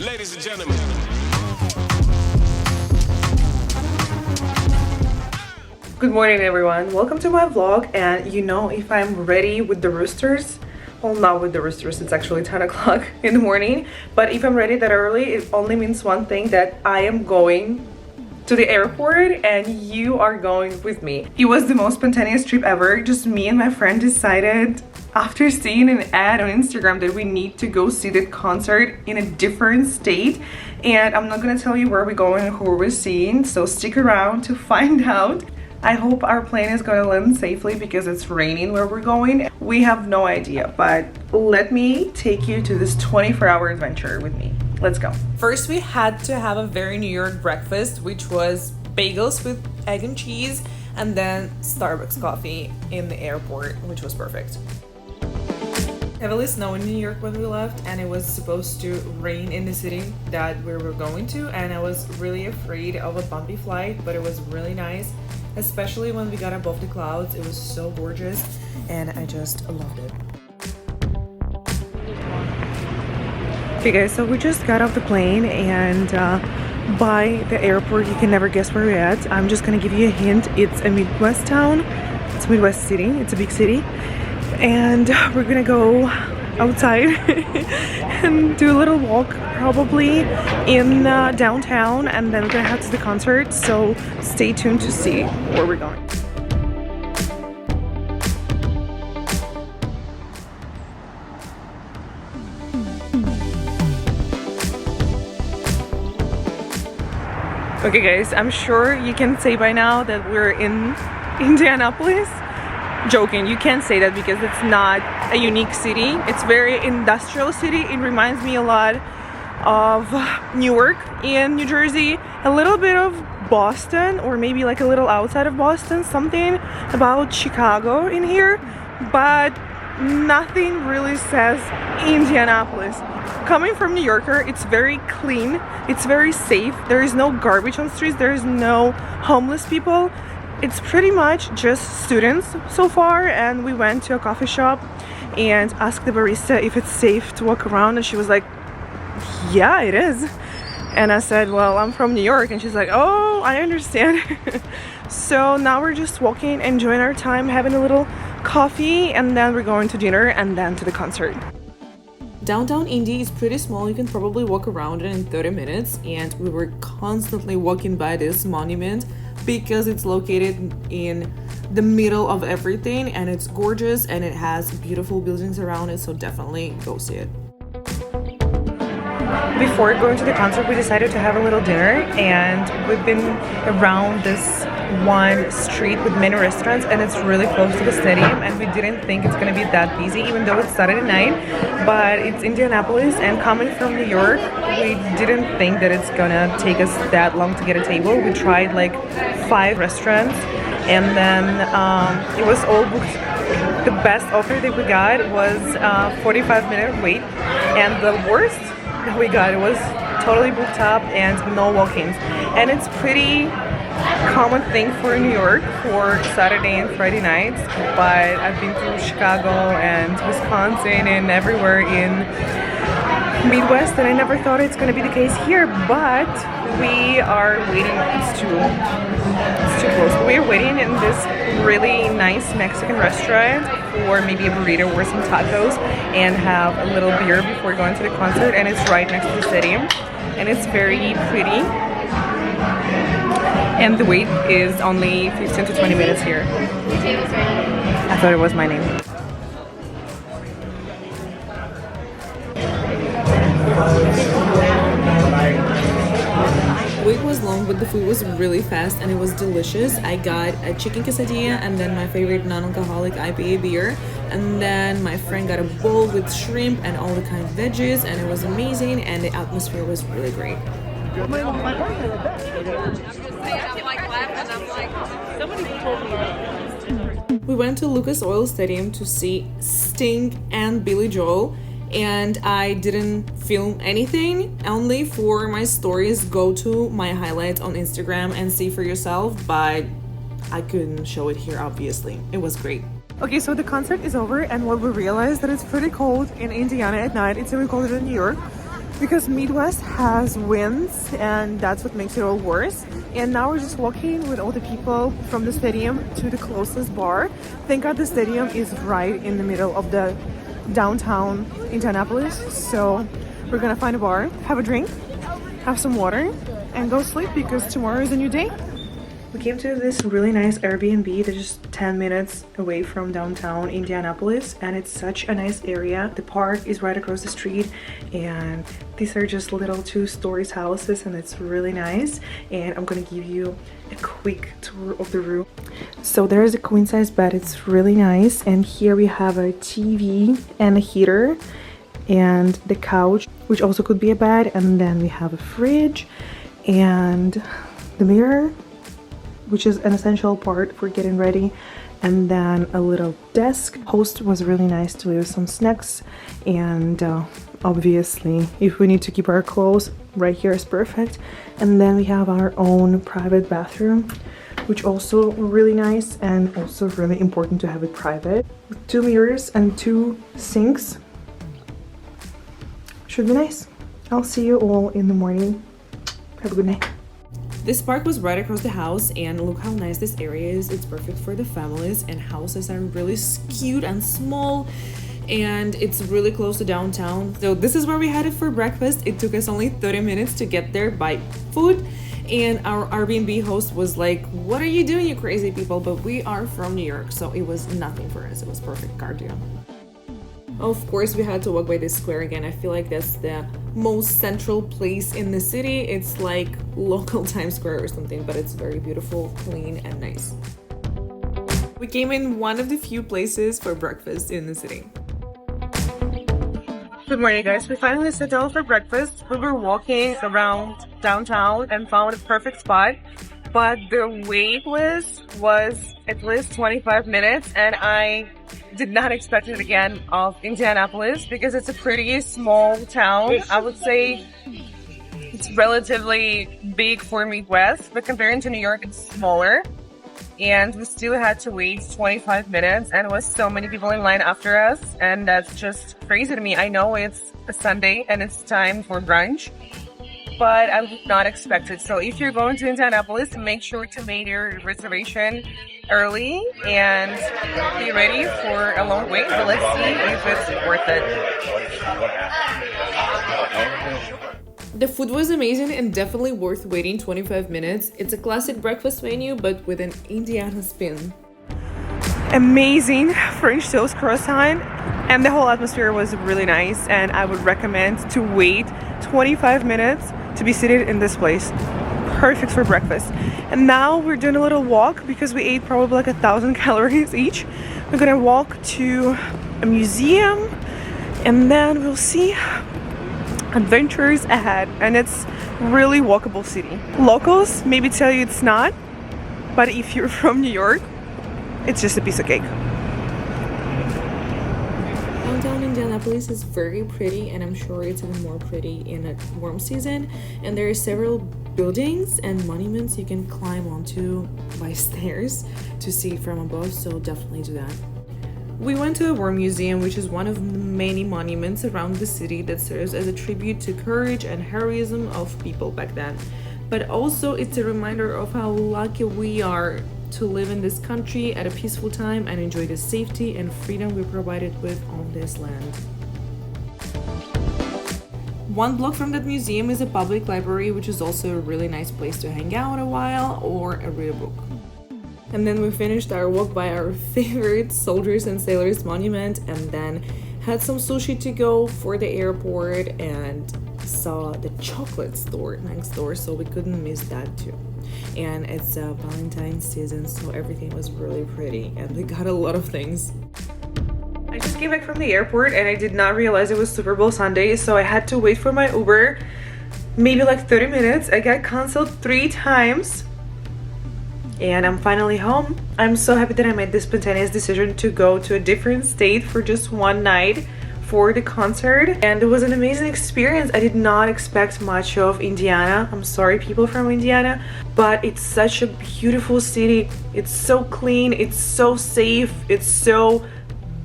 Ladies and gentlemen. Good morning everyone, welcome to my vlog. And if I'm ready with the roosters, well, not with the roosters, it's actually 10 o'clock in the morning, but if I'm ready that early, it only means one thing, that I am going to the airport and you are going with me. It was the most spontaneous trip ever. Just me and my friend decided after seeing an ad on Instagram that we need to go see the concert in a different state, and I'm not gonna tell you where we're going and who we're seeing, so stick around to find out. I hope our plane is gonna land safely because it's raining where we're going. We have no idea, but let me take you to this 24-hour adventure with me. Let's go. First, we had to have a very New York breakfast, which was bagels with egg and cheese, and then Starbucks coffee in the airport, which was perfect. Heavily snow in New York when we left, and it was supposed to rain in the city that we were going to, and I was really afraid of a bumpy flight, but it was really nice, especially when we got above the clouds. It was so gorgeous and I just loved it. Okay guys, so we just got off the plane, and by the airport you can never guess where we're at. I'm just gonna give you a hint. It's a Midwest town. It's a Midwest city. It's a big city. And we're gonna go outside and do a little walk probably in downtown, and then we're gonna head to the concert, so stay tuned to see where we're going. Okay guys, I'm sure you can say by now that we're in Indianapolis. Joking, you can't say that because it's not a unique city. It's very industrial city. It reminds me a lot of Newark in New Jersey, a little bit of Boston, or maybe like a little outside of Boston, something about Chicago in here, but nothing really says Indianapolis. Coming from New Yorker, it's very clean, it's very safe, there is no garbage on the streets, there is no homeless people. It's pretty much just students so far, and we went to a coffee shop and asked the barista if it's safe to walk around, and she was like, yeah, it is. And I said, well, I'm from New York, and she's like, oh, I understand. So now we're just walking, enjoying our time, having a little coffee, and then we're going to dinner and then to the concert. Downtown Indy is pretty small. You can probably walk around it in 30 minutes, and we were constantly walking by this monument because it's located in the middle of everything, and it's gorgeous and it has beautiful buildings around it, so definitely go see it. Before going to the concert, we decided to have a little dinner, and we've been around this one street with many restaurants, and it's really close to the stadium, and we didn't think it's gonna be that busy even though it's Saturday night, but it's Indianapolis, and coming from New York, we didn't think that it's gonna take us that long to get a table. We tried like 5 restaurants, and then it was all booked. The best offer that we got was 45-minute wait, and the worst that we got, it was totally booked up and no walk-ins. And it's pretty common thing for New York for Saturday and Friday nights, but I've been to Chicago and Wisconsin and everywhere in Midwest, and I never thought it's going to be the case here, but we are waiting. It's too close. We're waiting in this really nice Mexican restaurant for maybe a burrito or some tacos, and have a little beer before going to the concert, and it's right next to the stadium, and it's very pretty, and the wait is only 15 to 20 minutes here. I thought it was my name. Wait was long, but the food was really fast and it was delicious. I got a chicken quesadilla and then my favorite non-alcoholic IPA beer, and then my friend got a bowl with shrimp and all the kind of veggies, and it was amazing, and the atmosphere was really great. We went to Lucas Oil Stadium to see Sting and Billy Joel, and I didn't film anything, only for my stories. Go to my highlights on Instagram and see for yourself, but I couldn't show it here, obviously. It was great. Okay, so the concert is over, and what we realized that it's pretty cold in Indiana at night. It's even colder than New York. because Midwest has winds and that's what makes it all worse. And now we're just walking with all the people from the stadium to the closest bar. Thank God the stadium is right in the middle of the downtown Indianapolis, so we're gonna find a bar, have a drink, have some water, and go sleep because tomorrow is a new day. We came to this really nice Airbnb that's just 10 minutes away from downtown Indianapolis, and it's such a nice area. The park is right across the street, and these are just little 2-story houses, and it's really nice. And I'm gonna give you a quick tour of the room. So there's a queen size bed, it's really nice, and here we have a TV and a heater and the couch, which also could be a bed, and then we have a fridge and the mirror, which is an essential part for getting ready, and then a little desk. Host was really nice to leave some snacks, and obviously if we need to keep our clothes, right here is perfect. And then we have our own private bathroom, which also really nice and also really important to have it private, with 2 mirrors and 2 sinks. Should be nice. I'll see you all in the morning. Have a good night. This park was right across the house, and look how nice this area is. It's perfect for the families, and houses are really cute and small, and it's really close to downtown. So this is where we had it for breakfast. It took us only 30 minutes to get there by foot, and our Airbnb host was like, "What are you doing, you crazy people?" But we are from New York, so it was nothing for us. It was perfect cardio. Of course, we had to walk by this square again. I feel like that's the most central place in the city. It's like local Times Square or something, but it's very beautiful, clean, and nice. We came in one of the few places for breakfast in the city. Good morning, guys. We finally sat down for breakfast. We were walking around downtown and found a perfect spot, but the wait list was at least 25 minutes, and I did not expect it again of Indianapolis because it's a pretty small town. I would say it's relatively big for Midwest, but comparing to New York, it's smaller. And we still had to wait 25 minutes, and there was so many people in line after us, and that's just crazy to me. I know it's a Sunday and it's time for brunch, but I would not expect it. So if you're going to Indianapolis, make sure to make your reservation early and be ready for a long wait, but let's see if it's worth it. The food was amazing and definitely worth waiting 25 minutes. It's a classic breakfast menu, but with an Indiana spin. Amazing French toast croissant, and the whole atmosphere was really nice, and I would recommend to wait 25 minutes to be seated in this place. Perfect for breakfast. And now we're doing a little walk because we ate probably like 1,000 calories each. We're gonna walk to a museum, and then we'll see adventures ahead. And it's really walkable city. Locals maybe tell you it's not, but if you're from New York, it's just a piece of cake. Downtown Indianapolis is very pretty, and I'm sure it's even more pretty in a warm season. And there are several buildings and monuments you can climb onto by stairs to see it from above, so definitely do that. We went to a war museum, which is one of the many monuments around the city that serves as a tribute to courage and heroism of people back then. But also it's a reminder of how lucky we are to live in this country at a peaceful time and enjoy the safety and freedom we're provided with on this land. One block from that museum is a public library, which is also a really nice place to hang out a while or read a book. And then we finished our walk by our favorite Soldiers and Sailors monument, and then had some sushi to go for the airport and saw the chocolate store next door, so we couldn't miss that too. And it's Valentine's season, so everything was really pretty, and we got a lot of things. I just came back from the airport and I did not realize it was Super Bowl Sunday, so I had to wait for my Uber maybe like 30 minutes. I got canceled 3 times. And I'm finally home. I'm so happy that I made this spontaneous decision to go to a different state for just one night for the concert, and it was an amazing experience. I did not expect much of Indiana. I'm sorry, people from Indiana, but it's such a beautiful city. It's so clean, it's so safe, it's so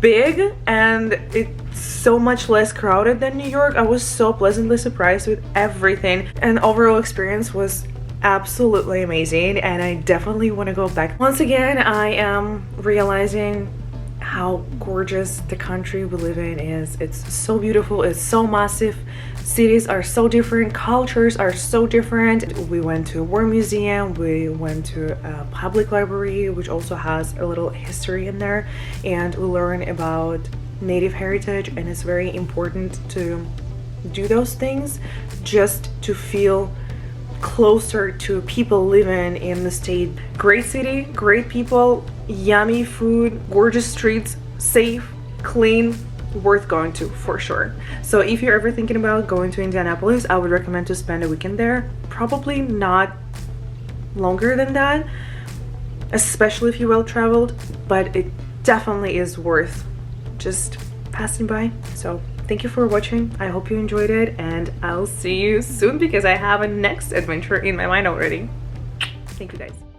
big and it's so much less crowded than New York. I was so pleasantly surprised with everything, and overall experience was absolutely amazing, and I definitely want to go back. Once again, I am realizing how gorgeous the country we live in is. It's so beautiful, it's so massive, cities are so different, cultures are so different. We went to a war museum, we went to a public library which also has a little history in there, and we learned about native heritage, and it's very important to do those things just to feel closer to people living in the state. Great city, great people, yummy food, gorgeous streets, safe, clean, worth going to for sure. So if you're ever thinking about going to Indianapolis, I would recommend to spend a weekend there. Probably not longer than that, especially if you're well traveled, but it definitely is worth just passing by. So thank you for watching. I hope you enjoyed it, and I'll see you soon because I have a next adventure in my mind already. Thank you guys.